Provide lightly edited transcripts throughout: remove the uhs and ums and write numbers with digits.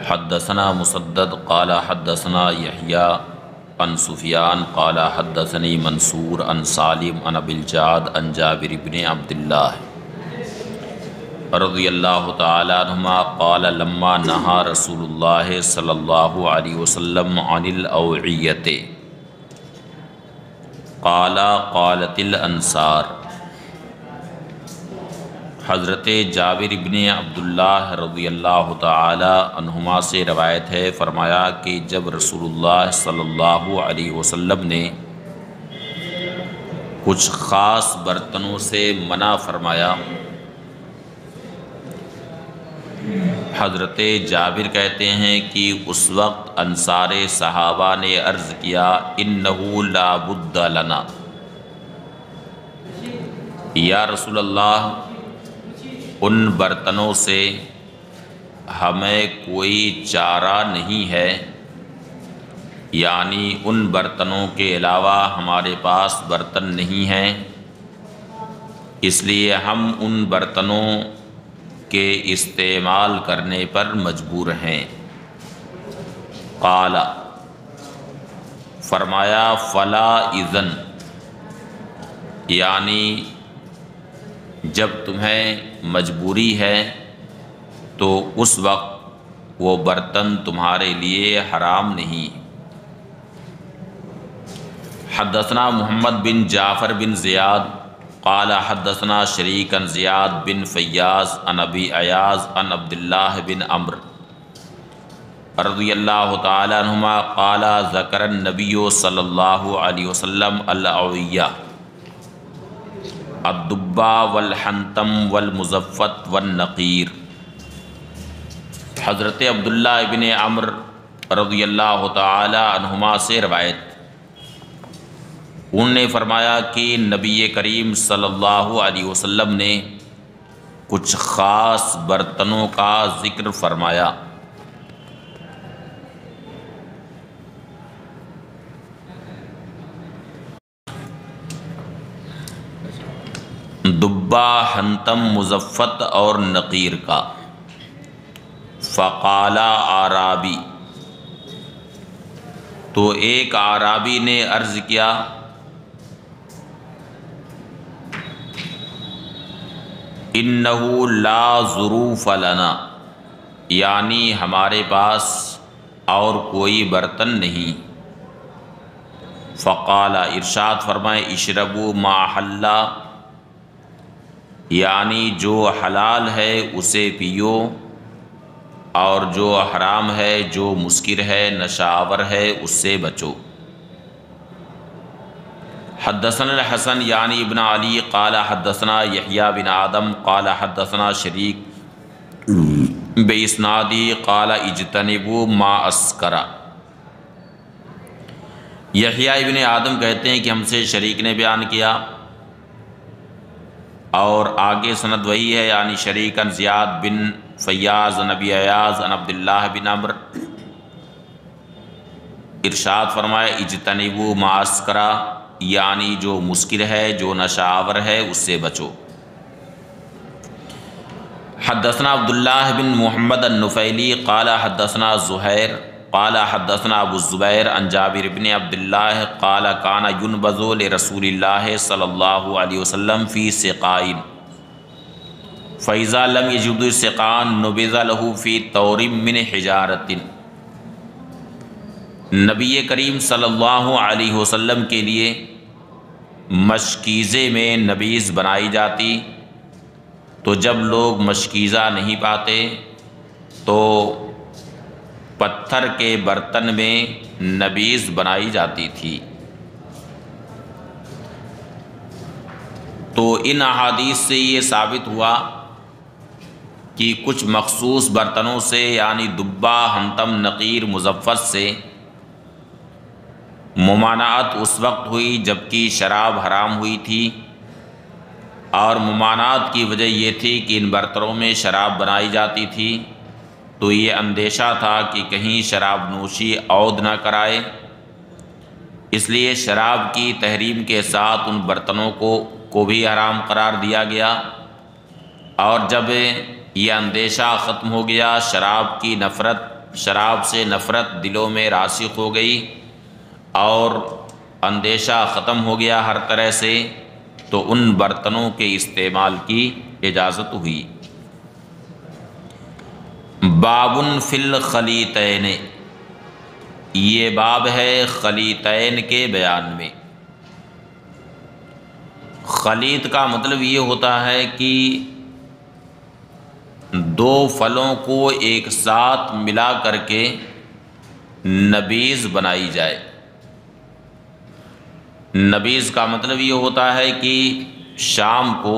حدثنا مسدد قال حدثنا یحییٰ عن سفیان قال حدثنی منصور عن سالم عن ابی الجعد عن جابر بن عبداللہ رضی اللہ تعالی عنہما قال لما نہا رسول اللہ صلی اللہ علیہ وسلم عن الاوعیۃ قال قالت الانصار۔ حضرت جابر بن عبداللہ رضی اللہ تعالی عنہما سے روایت ہے، فرمایا کہ جب رسول اللہ صلی اللہ علیہ وسلم نے کچھ خاص برتنوں سے منع فرمایا، حضرت جابر کہتے ہیں کہ اس وقت انصار صحابہ نے عرض کیا انہ لا بد لنا، یا رسول اللہ ان برتنوں سے ہمیں کوئی چارہ نہیں ہے، یعنی ان برتنوں کے علاوہ ہمارے پاس برتن نہیں ہیں، اس لیے ہم ان برتنوں کے استعمال کرنے پر مجبور ہیں۔ قال فرمایا فلا اذن، یعنی جب تمہیں مجبوری ہے تو اس وقت وہ برتن تمہارے لیے حرام نہیں۔ حدثنا محمد بن جعفر بن زیاد قال حدثنا شریک عن زیاد بن فیاض عن ابی ایاز عن عبداللہ بن عمرو رضی اللہ تعالی عنہما قال ذکر النبی صلی اللہ علیہ وسلم الاوعیہ الدبا والحنتم والمزفت والنقیر۔ حضرت عبداللہ ابن عمرو رضی اللہ تعالی عنہما سے روایت، انہوں نے فرمایا کہ نبی کریم صلی اللہ علیہ وسلم نے کچھ خاص برتنوں کا ذکر فرمایا، دبا، حنتم، مزفت اور نقیر کا۔ فقال اعرابی، تو ایک اعرابی نے عرض کیا انہ لا ظروف لنا، یعنی ہمارے پاس اور کوئی برتن نہیں۔ فقال، ارشاد فرمائے اشربوا ما حل، یعنی جو حلال ہے اسے پیو اور جو حرام ہے، جو مسکر ہے، نشہ آور ہے، اس سے بچو۔ حدثنا الحسن یعنی ابن علی قال حدثنا یحییٰ بن آدم قال حدثنا شریک باسنادی قال اجتنبوا ما اسکر۔ یحییٰ ابن آدم کہتے ہیں کہ ہم سے شریک نے بیان کیا اور آگے سند وہی ہے، یعنی شریک عن زیاد بن فیاض عن ابی ایاز عن عبداللہ بن عمرو، ارشاد فرمائے اجتنبوا ما اسکر، یعنی جو مسکر ہے، جو نشہ آور ہے، اس سے بچو۔ حدثنا عبداللہ بن محمد النفیلی قال حدثنا زہیر قال حدثنا ابو الزبیر عن جابر بن عبداللہ قال کان ینبذ لرسول اللہ صلی اللہ علیہ وسلم فی سقاء فاذا لم یجد سقاء نبذ له فی طور من حجارۃ۔ نبی کریم صلی اللہ علیہ وسلم کے لیے مشکیزے میں نبیذ بنائی جاتی، تو جب لوگ مشکیزہ نہیں پاتے تو پتھر کے برتن میں نبیذ بنائی جاتی تھی۔ تو ان احادیث سے یہ ثابت ہوا کہ کچھ مخصوص برتنوں سے، یعنی دبا، حنتم، نقیر، مزفت سے ممانعت اس وقت ہوئی جبکہ شراب حرام ہوئی تھی، اور ممانعت کی وجہ یہ تھی کہ ان برتنوں میں شراب بنائی جاتی تھی، تو یہ اندیشہ تھا کہ کہیں شراب نوشی عود نہ کرائے، اس لیے شراب کی تحریم کے ساتھ ان برتنوں کو بھی حرام قرار دیا گیا۔ اور جب یہ اندیشہ ختم ہو گیا، شراب کی نفرت شراب سے نفرت دلوں میں راسخ ہو گئی اور اندیشہ ختم ہو گیا ہر طرح سے، تو ان برتنوں کے استعمال کی اجازت ہوئی۔ بابٌ فی الخلیطین، یہ باب ہے خلیطین کے بیان میں۔ خلیط کا مطلب یہ ہوتا ہے کہ دو پھلوں کو ایک ساتھ ملا کر کے نبیذ بنائی جائے۔ نبیذ کا مطلب یہ ہوتا ہے کہ شام کو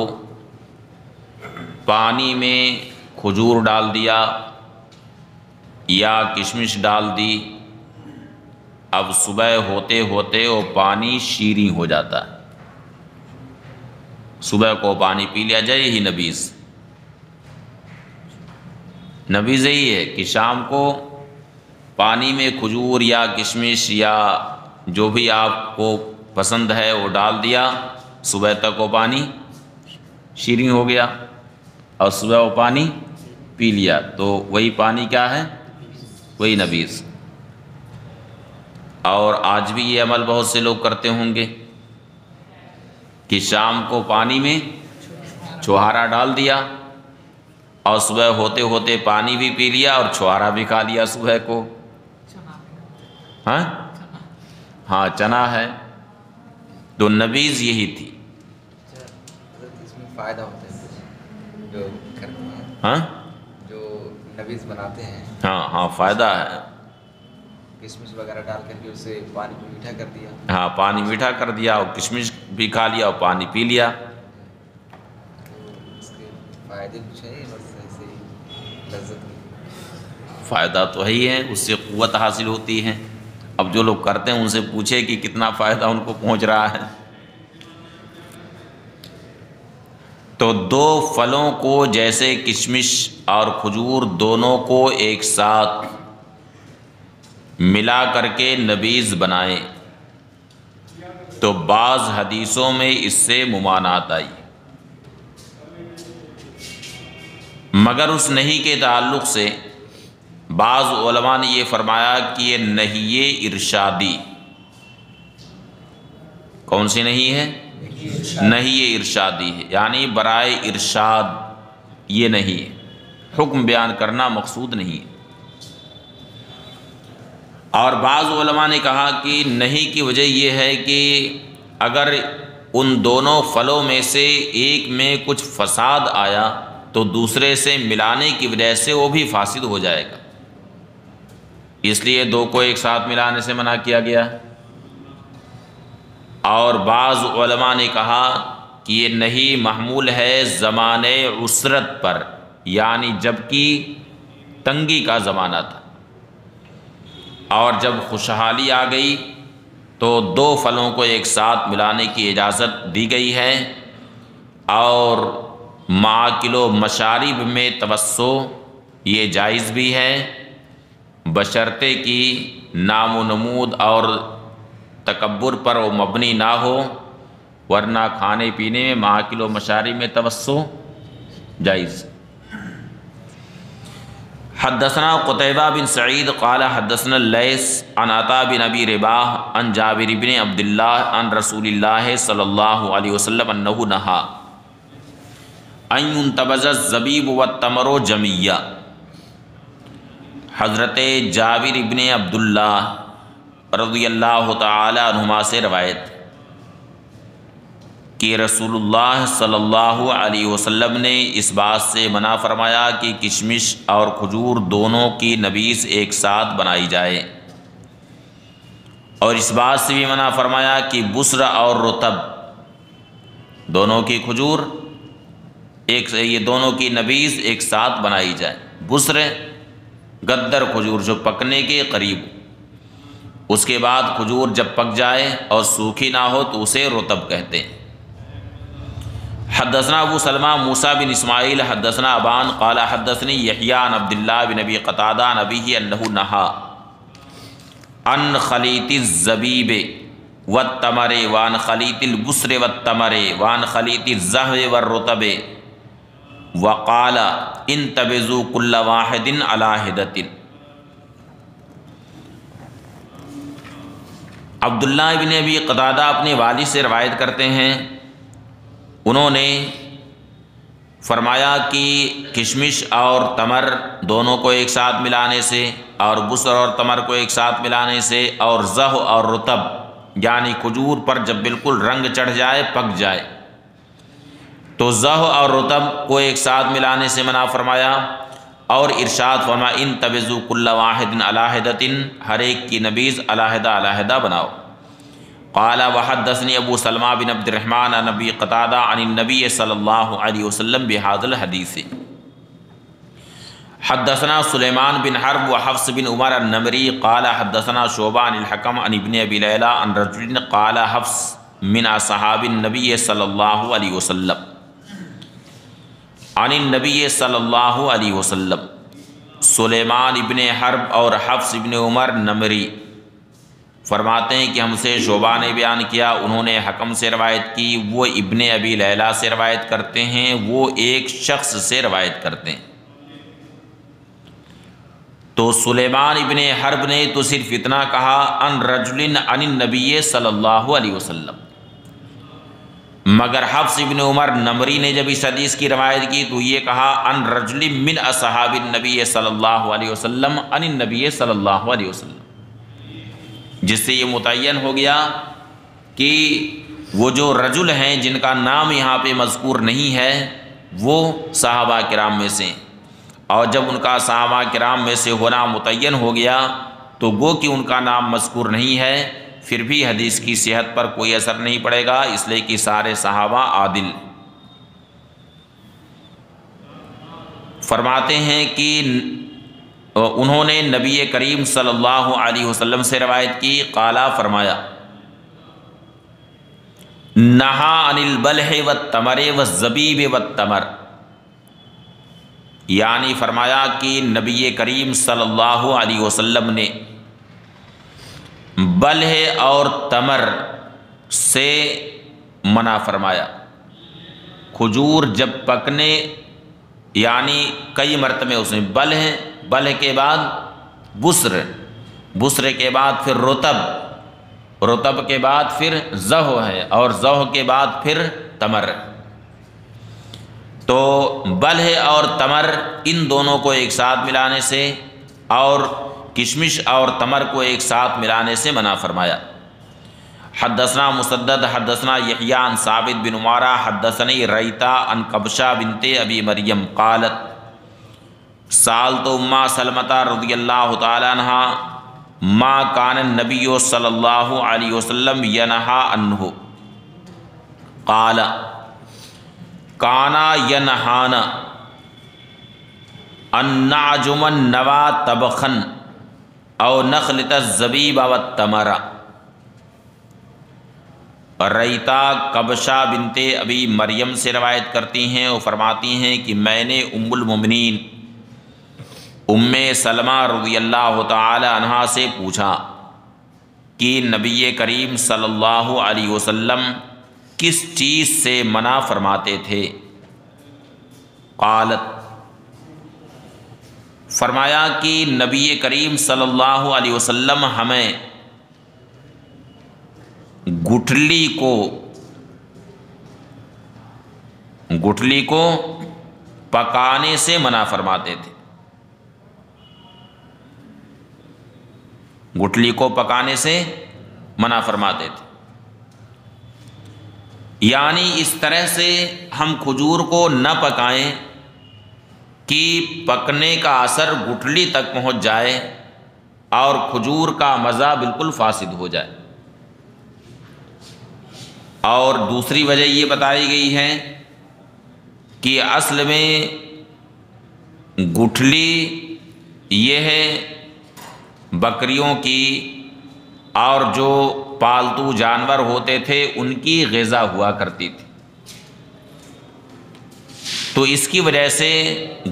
پانی میں کھجور ڈال دیا یا کشمش ڈال دی، اب صبح ہوتے ہوتے وہ پانی شیریں ہو جاتا ہے، صبح کو پانی پی لیا جائے، یہی نبیذ۔ نبیذ یہی ہے کہ شام کو پانی میں کھجور یا کشمش یا جو بھی آپ کو پسند ہے وہ ڈال دیا، صبح تک وہ پانی شیریں ہو گیا اور صبح وہ پانی پی لیا، تو وہی پانی کیا ہے؟ وہی نبیذ۔ اور آج بھی یہ عمل بہت سے لوگ کرتے ہوں گے کہ شام کو پانی میں چھوہارا ڈال دیا اور صبح ہوتے ہوتے پانی بھی پی لیا اور چھوہارا بھی کھا لیا صبح کو۔ ہاں چنا ہے، تو نبیذ یہی تھی۔ اس میں فائدہ ہوتا ہے جو کرتے ہیں، ہاں جو نبیذ بناتے ہیں، ہاں فائدہ ہے۔ کشمش وغیرہ ڈال کر کے اسے پانی کو میٹھا کر دیا، ہاں پانی میٹھا کر دیا اور کشمش بھی کھا لیا اور پانی پی لیا۔ تو اس کے فائدے کچھ ہیں، بس ایسے ہی لذت۔ فائدہ تو ہے ہی ہے، اس سے قوت حاصل ہوتی ہے۔ اب جو لوگ کرتے ہیں ان سے پوچھے کہ کتنا فائدہ ان کو پہنچ رہا ہے۔ تو دو پھلوں کو جیسے کشمش اور کھجور دونوں کو ایک ساتھ ملا کر کے نبیذ بنائیں، تو بعض حدیثوں میں اس سے ممانعت آئی، مگر اس نہی کے تعلق سے بعض علماء نے یہ فرمایا کہ یہ نہی ارشادی۔ کون سی نہی ہے؟ نہی ارشادی ہے، یعنی برائے ارشاد یہ نہیں ہے، حکم بیان کرنا مقصود نہیں ہے۔ اور بعض علماء نے کہا کہ نہی کی وجہ یہ ہے کہ اگر ان دونوں پھلوں میں سے ایک میں کچھ فساد آیا تو دوسرے سے ملانے کی وجہ سے وہ بھی فاسد ہو جائے گا، اس لیے دو کو ایک ساتھ ملانے سے منع کیا گیا۔ اور بعض علماء نے کہا کہ یہ نہی محمول ہے زمانِ عسرت پر، یعنی جب کہ تنگی کا زمانہ تھا اور جب خوشحالی آ گئی تو دو پھلوں کو ایک ساتھ ملانے کی اجازت دی گئی ہے۔ اور مآکل و مشارب میں توسع یہ جائز بھی ہے، بشرطے کہ نام و نمود اور تکبر پر وہ مبنی نہ ہو، ورنہ کھانے پینے میں مآکل و مشارب میں توسع جائز۔ حدثنا قتیبہ بن سعید قال حدثنا اللیث عن عطاء بن ابی رباح عن جابر بن عبد اللہ عن رسول اللہ صلی اللہ علیہ وسلم انہ نہا ان ينتبذ الزبیب والتمر جميعا۔ حضرت جابر بن عبداللہ رضی اللہ تعالی عنہما سے روایت کہ رسول اللہ صلی اللہ علیہ وسلم نے اس بات سے منع فرمایا کہ کشمش اور کھجور دونوں کی نبیذ ایک ساتھ بنائی جائے، اور اس بات سے بھی منع فرمایا کہ بسر اور رطب دونوں کی کھجور یہ دونوں کی نبیذ ایک ساتھ بنائی جائے۔ بسر گدر کھجور جو پکنے کے قریب، اس کے بعد کھجور جب پک جائے اور سوکھی نہ ہو تو اسے رطب کہتے ہیں۔ حدثنا ابو سلمہ موسیٰ بن اسماعیل حدثنا ابان قال حدثنی یحییٰ عن عبداللہ بن ابی قتادہ عن ابیہ انہ نہا عن خلیط الزبیب والتمر وعن خلیط البسر والتمر وعن خلیط الزہو والرطب وقال انتبذوا کل واحد علی حدۃ۔ عبداللہ ابن ابی قتادہ اپنے والد سے روایت کرتے ہیں، انہوں نے فرمایا کہ کشمش اور تمر دونوں کو ایک ساتھ ملانے سے، اور بسر اور تمر کو ایک ساتھ ملانے سے، اور زہ اور رطب یعنی کھجور پر جب بالکل رنگ چڑھ جائے، پک جائے، تو زہ اور رطب کو ایک ساتھ ملانے سے منع فرمایا، اور ارشاد فرمایا ان تبذوا کل واحد علی حدۃ، ہر ایک کی نبیذ علیحدہ علیحدہ بناؤ۔ قال وحدثني ابو سلمہ بن عبد الرحمن عن ابی قتادہ عن النبی صلی اللہ علیہ وسلم بهذا الحدیث۔ حدثنا سلیمان بن حرب وحفص بن عمر النمری قال حدثنا شعبہ عن الحکم عن ابن ابی لیلہ عن رجل قال حفص من اصحاب النبی صلی اللہ علیہ وسلم عن النبی صلی اللہ علیہ وسلم۔ سلیمان ابن حرب اور حفص ابن عمر نمری فرماتے ہیں کہ ہم سے شعبہ نے بیان کیا، انہوں نے حکم سے روایت کی، وہ ابن ابی لیلہ سے روایت کرتے ہیں، وہ ایک شخص سے روایت کرتے ہیں۔ تو سلیمان ابن حرب نے تو صرف اتنا کہا ان رجل عن النبی صلی اللہ علیہ وسلم، مگر حفص ابن عمر نمری نے جب اس حدیث کی روایت کی تو یہ کہا ان رجل من اصحاب النبی صلی اللہ علیہ وسلم عن النبی صلی اللہ علیہ وسلم، جس سے یہ متعین ہو گیا کہ وہ جو رجل ہیں جن کا نام یہاں پہ مذکور نہیں ہے وہ صحابہ کرام میں سے، اور جب ان کا صحابہ کرام میں سے ہونا متعین ہو گیا تو گو کہ ان کا نام مذکور نہیں ہے، پھر بھی حدیث کی صحت پر کوئی اثر نہیں پڑے گا، اس لیے کہ سارے صحابہ عادل۔ فرماتے ہیں کہ انہوں نے نبی کریم صلی اللہ علیہ وسلم سے روایت کی، قالا فرمایا نہا عن البلح والتمر والزبیب والتمر، یعنی فرمایا کہ نبی کریم صلی اللہ علیہ وسلم نے بلح اور تمر سے منع فرمایا۔ کھجور جب پکنے یعنی کئی مرتبے اس میں بلح کے بعد بسر کے بعد پھر رطب کے بعد پھر زہ ہے، اور زہ کے بعد پھر تمر۔ تو بلح اور تمر ان دونوں کو ایک ساتھ ملانے سے اور کشمش اور تمر کو ایک ساتھ ملانے سے منع فرمایا۔ حدثنا مسدد حدثنا یحییٰ عن ثابت بن عمارہ حدثنی ریتا عن قبشہ بنت ابی مریم قالت سألت ام سلمۃ رضی اللہ تعالی عنہا ما کان النبی صلی اللہ علیہ وسلم ینہا عنہ قال کانا ینہانا ان نعجم النوا طبخا او نخلط الزبیب والتمر۔ ریتا قبشہ بنت ابی مریم سے روایت کرتی ہیں، وہ فرماتی ہیں کہ میں نے ام المؤمنین ام سلمہ رضی اللہ تعالی عنہا سے پوچھا کہ نبی کریم صلی اللہ علیہ وسلم کس چیز سے منع فرماتے تھے؟ قالت فرمایا کہ نبی کریم صلی اللہ علیہ وسلم ہمیں گٹھلی کو پکانے سے منع فرماتے تھے، گٹھلی کو پکانے سے منع فرماتے تھے، یعنی اس طرح سے ہم کھجور کو نہ پکائیں کہ پکنے کا اثر گٹھلی تک پہنچ جائے اور کھجور کا مزہ بالکل فاسد ہو جائے۔ اور دوسری وجہ یہ بتائی گئی ہے کہ اصل میں گٹھلی یہ ہے بکریوں کی اور جو پالتو جانور ہوتے تھے ان کی غذا ہوا کرتی تھی، تو اس کی وجہ سے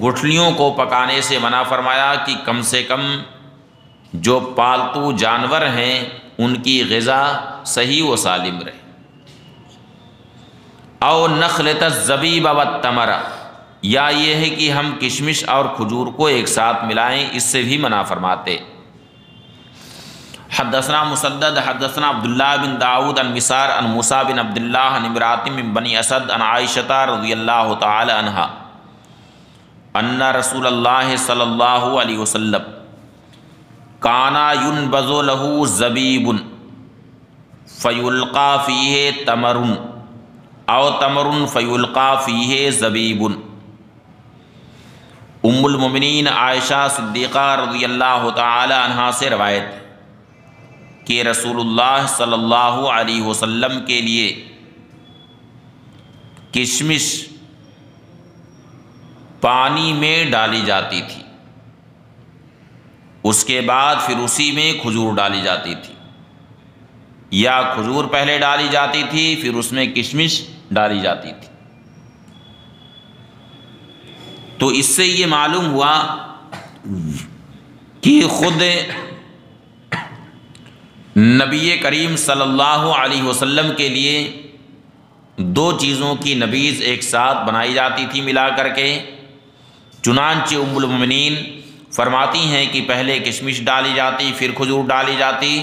گٹھلیوں کو پکانے سے منع فرمایا کہ کم سے کم جو پالتو جانور ہیں ان کی غذا صحیح و سالم رہے۔ او نخلط الزبیب والتمر، یا یہ ہے کہ ہم کشمش اور کھجور کو ایک ساتھ ملائیں، اس سے بھی منع فرماتے۔ حدثنا مسدد حدثنا عبداللہ بن داود عن مسار عن موسیٰ بن عبداللہ عن امرأة من بنی اسد عن عائشہ رضی اللہ تعالی عنہا ان رسول اللہ صلی اللہ علیہ وسلم کانا ینبذ لہ زبیب فیلقا فیہ تمر او تمر فیلقا فیہ زبیب۔ ام المؤمنین عائشہ صدیقہ رضی اللہ تعالی عنہا سے روایت کہ رسول اللہ صلی اللہ علیہ وسلم کے لیے کشمش پانی میں ڈالی جاتی تھی، اس کے بعد پھر اسی میں کھجور ڈالی جاتی تھی، یا کھجور پہلے ڈالی جاتی تھی پھر اس میں کشمش ڈالی جاتی تھی۔ تو اس سے یہ معلوم ہوا کہ خود نبی کریم صلی اللہ علیہ وسلم کے لیے دو چیزوں کی نبیذ ایک ساتھ بنائی جاتی تھی ملا کر کے۔ چنانچہ ام المؤمنین فرماتی ہیں کہ پہلے کشمش ڈالی جاتی پھر کھجور ڈالی جاتی،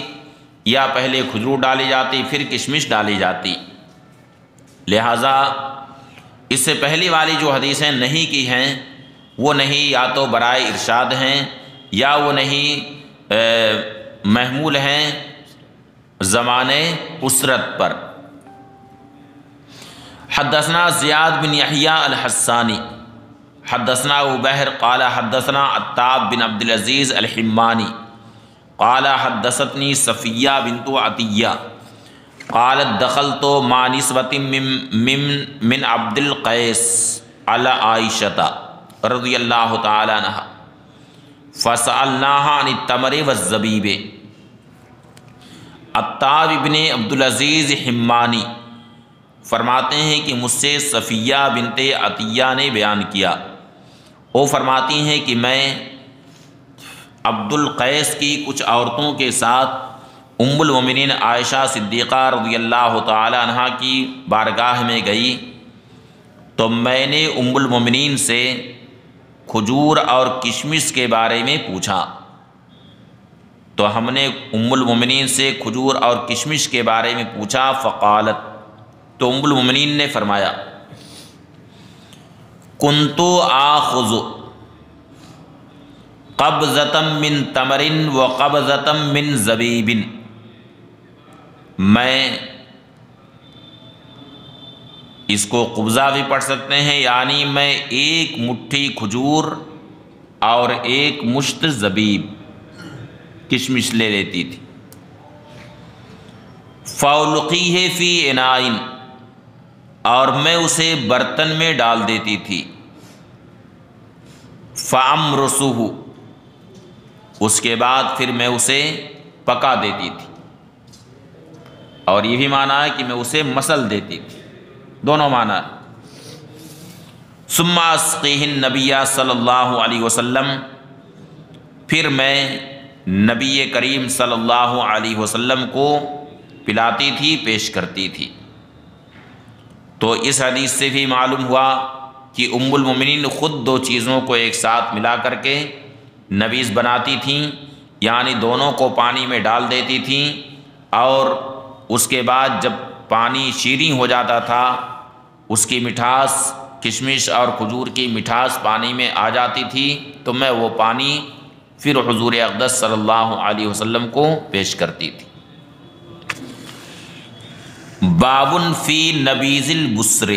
یا پہلے کھجور ڈالی جاتی پھر کشمش ڈالی جاتی۔ لہٰذا اس سے پہلی والی جو حدیثیں نہیں کی ہیں وہ نہیں یا تو برائے ارشاد ہیں یا وہ نہیں محمول ہیں زمانے اسرت پر۔ حدثنا زیاد بن یحییٰ الحسانی حدثنا ابو بحر قال حدثنا عتاب بن عبد العزیز الحمانی قال حدثتنی صفیہ بنت عطیہ قالت دخلت مع نسوة من عبد القیس علی عائشہ رضی اللہ تعالی عنہا فسألناها عن التمر والزبیب۔ عتاب بن عبد العزیز حمانی فرماتے ہیں کہ مجھ سے صفیہ بنت عطیہ نے بیان کیا، وہ فرماتی ہیں کہ میں عبد القیس کی کچھ عورتوں کے ساتھ ام المؤمنین عائشہ صدیقہ رضی اللہ تعالی عنہا کی بارگاہ میں گئی تو میں نے ام المؤمنین سے کھجور اور کشمش کے بارے میں پوچھا، تو ہم نے ام المؤمنین سے کھجور اور کشمش کے بارے میں پوچھا، فقالت تو ام المؤمنین نے فرمایا کنتو آخذ قبضۃ من تمر وقبضۃ من زبیب، میں اس کو قبضہ بھی پڑھ سکتے ہیں، یعنی میں ایک مٹھی کھجور اور ایک مشت زبیب کشمش لے لیتی تھی۔ فَأُلْقِيهِ فِي إِنَاءٍ، اور میں اسے برتن میں ڈال دیتی تھی۔ فَأَمْرُسُهُ، اس کے بعد پھر میں اسے پکا دیتی تھی، اور یہ بھی معنی ہے کہ میں اسے مسل دیتی تھی، دونوں معنی ہے۔ ثُمَّ أَسْقِيهِ النَّبِيَّ صلی اللہ علیہ وسلم، پھر میں نبی کریم صلی اللہ علیہ وسلم کو پلاتی تھی، پیش کرتی تھی۔ تو اس حدیث سے بھی معلوم ہوا کہ ام المؤمنین خود دو چیزوں کو ایک ساتھ ملا کر کے نبیذ بناتی تھیں، یعنی دونوں کو پانی میں ڈال دیتی تھیں، اور اس کے بعد جب پانی شیریں ہو جاتا تھا، اس کی مٹھاس، کشمش اور کھجور کی مٹھاس پانی میں آ جاتی تھی، تو میں وہ پانی پھر حضور اقدس صلی اللہ علیہ وسلم کو پیش کرتی تھی۔ بابٌ فی نبیذ البصر،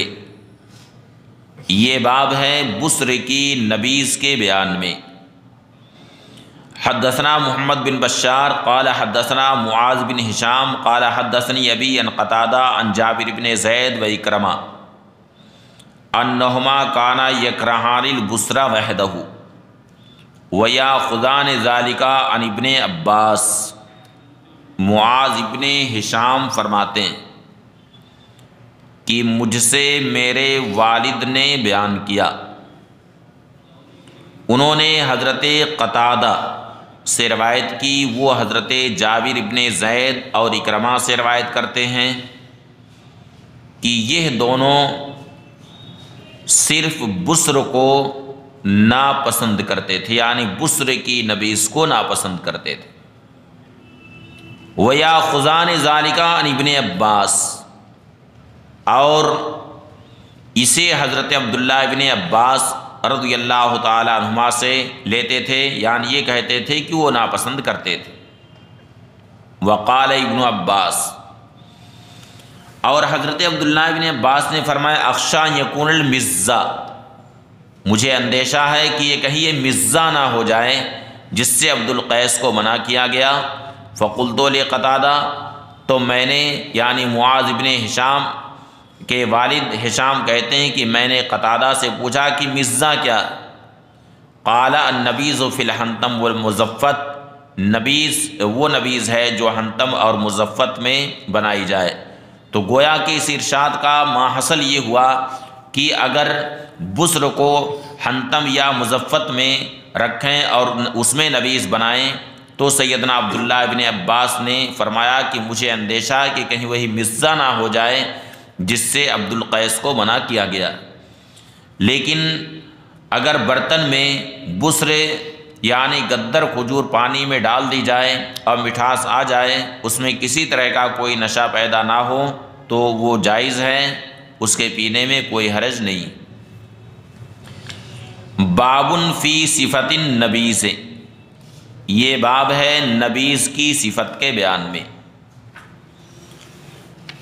یہ باب ہے بصر کی نبیذ کے بیان میں۔ حدثنا محمد بن بشار قال حدثنا معاذ بن ہشام قال حدثنی ابی عن قتادہ عن جابر بن زید و اکرمہ انہما کانا یکرہان البصر وحدہ ویاخذان ذالک عن ابن عباس۔ معاذ ابن ہشام فرماتے ہیں کہ مجھ سے میرے والد نے بیان کیا، انہوں نے حضرت قتادہ سے روایت کی، وہ حضرت جابر ابن زید اور اکرمہ سے روایت کرتے ہیں کہ یہ دونوں صرف بصر کو ناپسند کرتے تھے، یعنی بصر کی نبیذ کو ناپسند کرتے تھے۔ وَيَأْخُذَانِ ذَلِكَ عَنْ ابن عباس، اور اسے حضرت عبداللہ ابن عباس رضی اللہ تعالیٰ عنہما سے لیتے تھے، یعنی یہ کہتے تھے کہ وہ ناپسند کرتے تھے۔ وقال ابن عباس، اور حضرت عبداللہ ابن عباس نے فرمایا اخشا یکون المزہ، مجھے اندیشہ ہے کہ یہ کہیں یہ مزہ نہ ہو جائے جس سے عبد القیس کو منع کیا گیا۔ فقلت لقتادہ، تو میں نے یعنی معاذ ابن ہشام کے والد ہشام کہتے ہیں کہ میں نے قتادہ سے پوچھا کہ مزہ کیا؟ قال النبیذ فی الحنطم والمزفت، نبیذ وہ نبیذ ہے جو حنطم اور مزفت میں بنائی جائے۔ تو گویا کہ اس ارشاد کا ماحصل یہ ہوا کہ اگر بسر کو حنطم یا مزفت میں رکھیں اور اس میں نبیذ بنائیں، تو سیدنا عبداللہ ابن عباس نے فرمایا کہ مجھے اندیشہ ہے کہ کہیں وہی مزہ نہ ہو جائے جس سے عبد القیس کو منع کیا گیا۔ لیکن اگر برتن میں بسر یعنی گدر کھجور پانی میں ڈال دی جائے اور مٹھاس آ جائے، اس میں کسی طرح کا کوئی نشہ پیدا نہ ہو، تو وہ جائز ہے، اس کے پینے میں کوئی حرج نہیں۔ بابٌ فی صفت النبیذ، یہ باب ہے نبیذ کی صفت کے بیان میں۔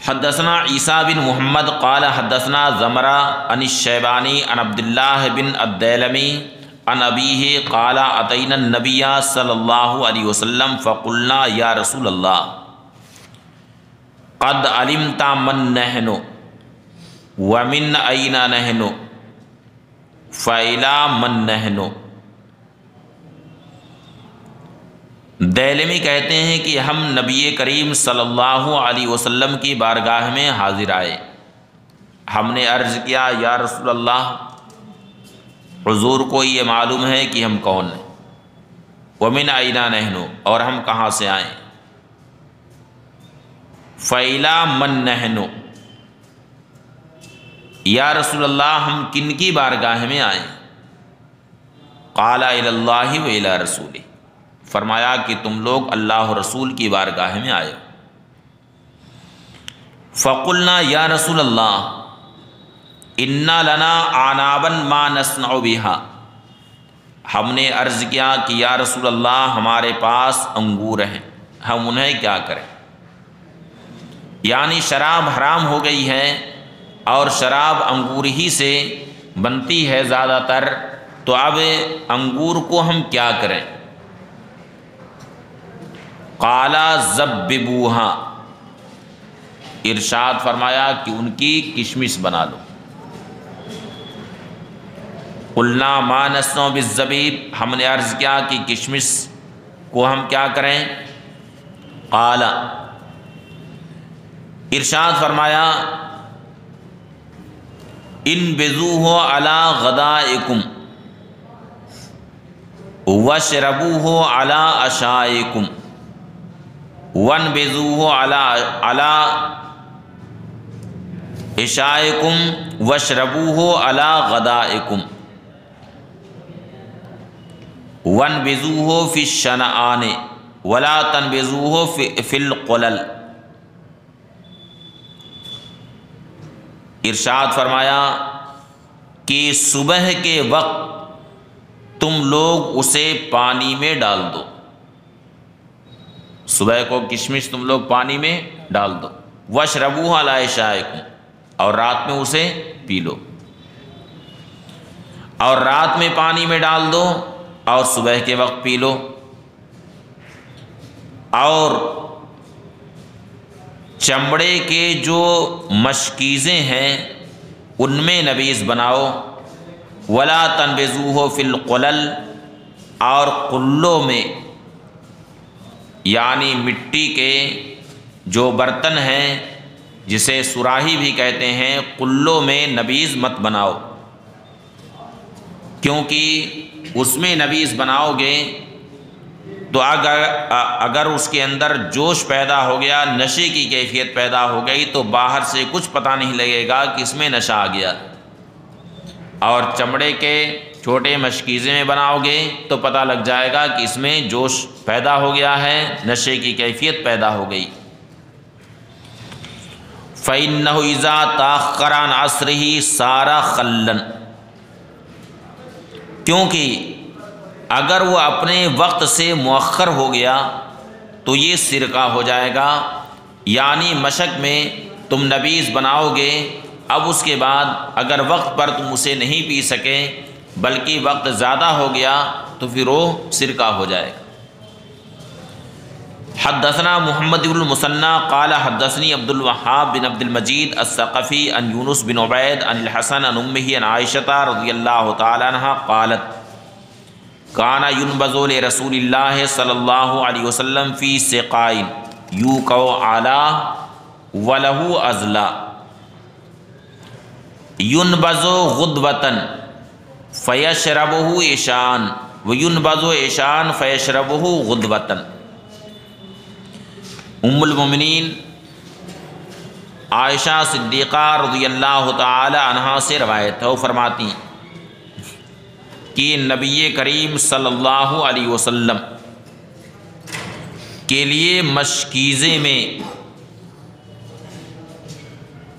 حدثنا عیسیٰ بن محمد قال حدثنا زمرہ عن الشیبانی عن عبداللہ بن الدیلمی عن ابیہ قال اتینا النبی صلی اللہ علیہ وسلم فقلنا یا رسول اللہ قد علمت من نحن ومن این نحن فإلی من نحن۔ دیلمی کہتے ہیں کہ ہم نبی کریم صلی اللہ علیہ وسلم کی بارگاہ میں حاضر آئے، ہم نے عرض کیا یا رسول اللہ، حضور کو یہ معلوم ہے کہ ہم کون ہیں، ومن این نحن، اور ہم کہاں سے آئیں، فإلی من نحن، یا رسول اللہ ہم کن کی بارگاہ میں آئیں؟ قال الی اللہ و الی رسولہ، فرمایا کہ تم لوگ اللہ و رسول کی بارگاہ میں آئے۔ فقلنا یا رسول اللہ ان لنا اعنابا ما نصنع بها، ہم نے عرض کیا کہ یا رسول اللہ ہمارے پاس انگور ہیں، ہم انہیں کیا کریں؟ یعنی شراب حرام ہو گئی ہے اور شراب انگور ہی سے بنتی ہے زیادہ تر، تو اب انگور کو ہم کیا کریں؟ قال زببوہا، ارشاد فرمایا کہ ان کی کشمش بنا لو۔ قلنا ما نصنع بالزبیب، ہم نے عرض کیا کہ کشمش کو ہم کیا کریں؟ قال، ارشاد فرمایا انبذوہ علی غدائکم واشربوہ علی عشائکم وانبذوہ علی عشائکم واشربوہ علی غدائکم وانبذوہ فی الشنآن ولا تنبذوہ فی القلل۔ ارشاد فرمایا کہ صبح کے وقت تم لوگ اسے پانی میں ڈال دو، صبح کو کشمش تم لوگ پانی میں ڈال دو، واشربوہ علی عشائکم، اور رات میں اسے پی لو، اور رات میں پانی میں ڈال دو اور صبح کے وقت پی لو، اور چمڑے کے جو مشکیزیں ہیں ان میں نبیذ بناؤ، ولا تنبذوہ فی القلل، اور قلوں میں یعنی مٹی کے جو برتن ہیں جسے صراحی بھی کہتے ہیں، قلوں میں نبیذ مت بناؤ، کیونکہ اس میں نبیذ بناؤ گے تو اگر اس کے اندر جوش پیدا ہو گیا، نشے کی کیفیت پیدا ہو گئی، تو باہر سے کچھ پتہ نہیں لگے گا کہ اس میں نشہ آ گیا۔ اور چمڑے کے چھوٹے مشکیزے میں بناؤ گے تو پتہ لگ جائے گا کہ اس میں جوش پیدا ہو گیا ہے، نشے کی کیفیت پیدا ہو گئی۔ فَإِنَّهُ إِذَا تَأَخَّرَ عَنْ عَصْرِهِ صَارَ خَلًّا، کیونکہ اگر وہ اپنے وقت سے مؤخر ہو گیا تو یہ سرقہ ہو جائے گا، یعنی مشق میں تم نبیذ بناؤ گے، اب اس کے بعد اگر وقت پر تم اسے نہیں پی سکے بلکہ وقت زیادہ ہو گیا تو پھر وہ سرقہ ہو جائے گا۔ حدثنا محمد بن المثنى قال حدثني عبد الوهاب بن عبد المجيد الثقفي عن يونس بن عبيد عن الحسن عن امه عن عائشة رضي الله تعالى عنها قالت كان ينبذ لرسول الله صلى الله عليه وسلم في سقاء يوقع على وله أزلا ينبذ غدوة فيشربه عشاء وينبذ عشاء فيشربه غدوة۔ ام المؤمنین عائشہ صدیقہ رضی اللہ تعالی عنہا سے روایت ہے، وہ فرماتی کہ نبی کریم صلی اللہ علیہ وسلم کے لیے مشکیزے میں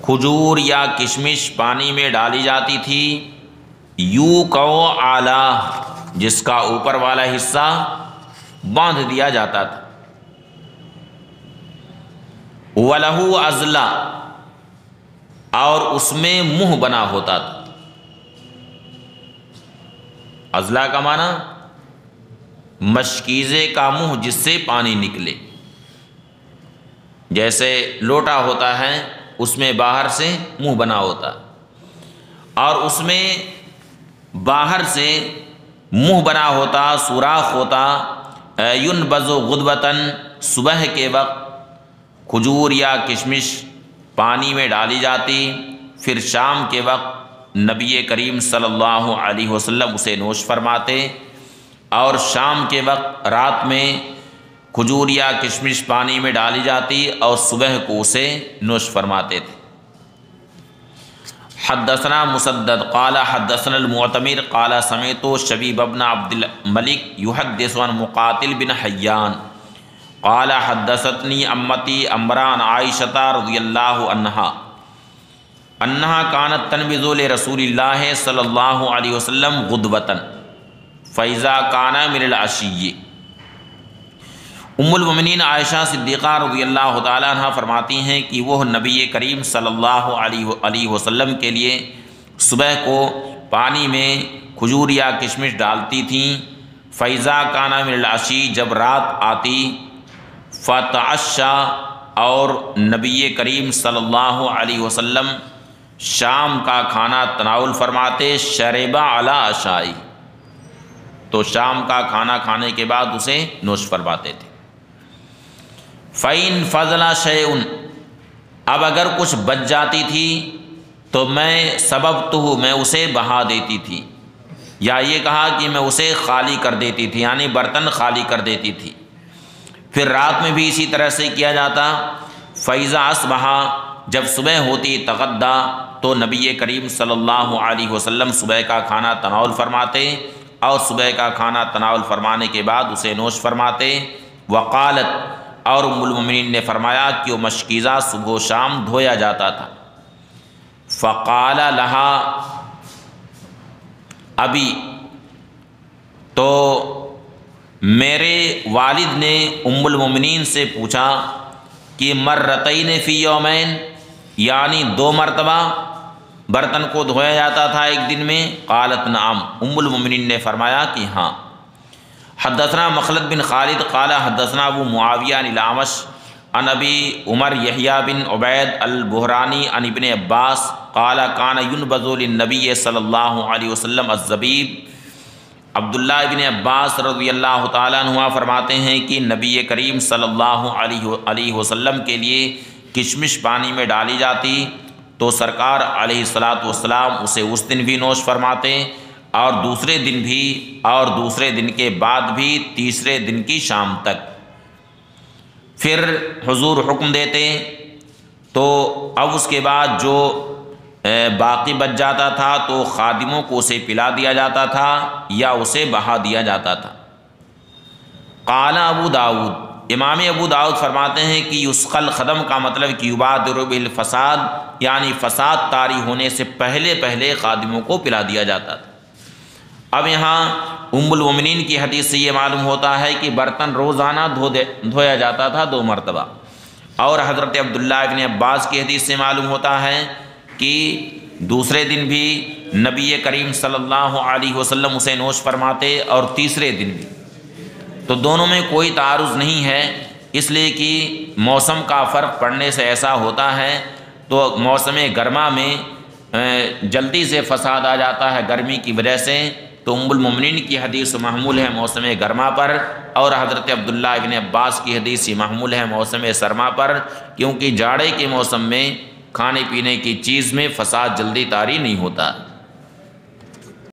کھجور یا کشمش پانی میں ڈالی جاتی تھی، یوقع اعلیٰ، جس کا اوپر والا حصہ باندھ دیا جاتا تھا، وَلَهُ أَزْلَا، اور اس میں منہ بنا ہوتا تھا۔ ازلا کا معنی مشکیزے کا منہ جس سے پانی نکلے، جیسے لوٹا ہوتا ہے اس میں باہر سے منہ بنا ہوتا، اور اس میں باہر سے منہ بنا ہوتا، سوراخ ہوتا۔ ينبذ غدوةً، صبح کے وقت کھجور یا کشمش پانی میں ڈالی جاتی، پھر شام کے وقت نبی کریم صلی اللہ علیہ وسلم اسے نوش فرماتے، اور شام کے وقت رات میں کھجور یا کشمش پانی میں ڈالی جاتی اور صبح کو اسے نوش فرماتے تھے۔ حدثنا مسدد قال حدثنا المعتمر قال سمعت شبیب بن عبد الملک یحدث عن مقاتل بن حیان قال حدثتنی امتی عمران عائشہ رضی اللہ عنہا انہا کانت تنبذ لرسول اللہ صلی اللہ علیہ وسلم غدوة فاذا کان من العشی۔ ام المؤمنین عائشہ صدیقہ رضی اللہ تعالی عنہ فرماتی ہیں کہ وہ نبی کریم صلی اللہ علیہ وسلم کے لیے صبح کو پانی میں کھجور یا کشمش ڈالتی تھیں، فاذا کان من العشی، جب رات آتی، فتعشا، اور نبی کریم صلی اللہ علیہ وسلم شام کا کھانا تناول فرماتے، شربا علی عشائی، تو شام کا کھانا کھانے کے بعد اسے نوش فرماتے تھے۔ فَإِن فَضْلَ شَيْءٌ، اب اگر کچھ بچ جاتی تھی تو میں سببتہ، میں اسے بہا دیتی تھی، یا یہ کہا کہ میں اسے خالی کر دیتی تھی، یعنی برتن خالی کر دیتی تھی۔ پھر رات میں بھی اسی طرح سے کیا جاتا۔ فَإِذَا أَصْبَحَ، جب صبح ہوتی، تغدا، تو نبی کریم صلی اللہ علیہ وسلم صبح کا کھانا تناول فرماتے، اور صبح کا کھانا تناول فرمانے کے بعد اسے نوش فرماتے۔ وقالت، اور ام المؤمنین نے فرمایا کہ وہ مشکیزہ صبح و شام دھویا جاتا تھا۔ فقال لها، ابھی، تو میرے والد نے ام المؤمنین سے پوچھا کہ مرتین فی یومین، یعنی 2 مرتبہ برتن کو دھویا جاتا تھا ایک دن میں؟ قالت نعم، ام المؤمنین نے فرمایا کہ ہاں۔ حدثنا مخلد بن خالد قال حدثنا ابو معاویہ عن الاعمش عن ابی عمر یحییٰ بن عبید البحرانی عن ابن عباس قال کان ینبذ للنبی صلی اللہ علیہ وسلم الزبیب۔ عبداللہ ابن عباس رضی اللہ تعالیٰ عنہ فرماتے ہیں کہ نبی کریم صلی اللہ علیہ وسلم کے لیے کشمش پانی میں ڈالی جاتی تو سرکار علیہ الصلاۃ والسلام اسے اس دن بھی نوش فرماتے، اور دوسرے دن بھی، اور دوسرے دن کے بعد بھی، تیسرے دن کی شام تک۔ پھر حضور حکم دیتے، تو اب اس کے بعد جو باقی بچ جاتا تھا تو خادموں کو اسے پلا دیا جاتا تھا یا اسے بہا دیا جاتا تھا۔ قال ابو داؤد، امام ابو داؤد فرماتے ہیں کہ یسقل خدم کا مطلب کہ یبادر بالفساد، یعنی فساد طاری ہونے سے پہلے پہلے خادموں کو پلا دیا جاتا تھا۔ اب یہاں ام المومنین کی حدیث سے یہ معلوم ہوتا ہے کہ برتن روزانہ دھویا جاتا تھا 2 مرتبہ، اور حضرت عبداللہ ابن عباس کی حدیث سے معلوم ہوتا ہے کہ دوسرے دن بھی نبی کریم صلی اللہ علیہ وسلم اسے نوش فرماتے اور تیسرے دن بھی، تو دونوں میں کوئی تعارض نہیں ہے، اس لیے کہ موسم کا فرق پڑنے سے ایسا ہوتا ہے۔ تو موسم گرما میں جلدی سے فساد آ جاتا ہے گرمی کی وجہ سے، تو ام المومنین کی حدیث محمول ہے موسم گرما پر، اور حضرت عبداللہ ابن عباس کی حدیث محمول ہے موسم سرما پر، کیونکہ جاڑے کے موسم میں کھانے پینے کی چیز میں فساد جلدی طاری نہیں ہوتا۔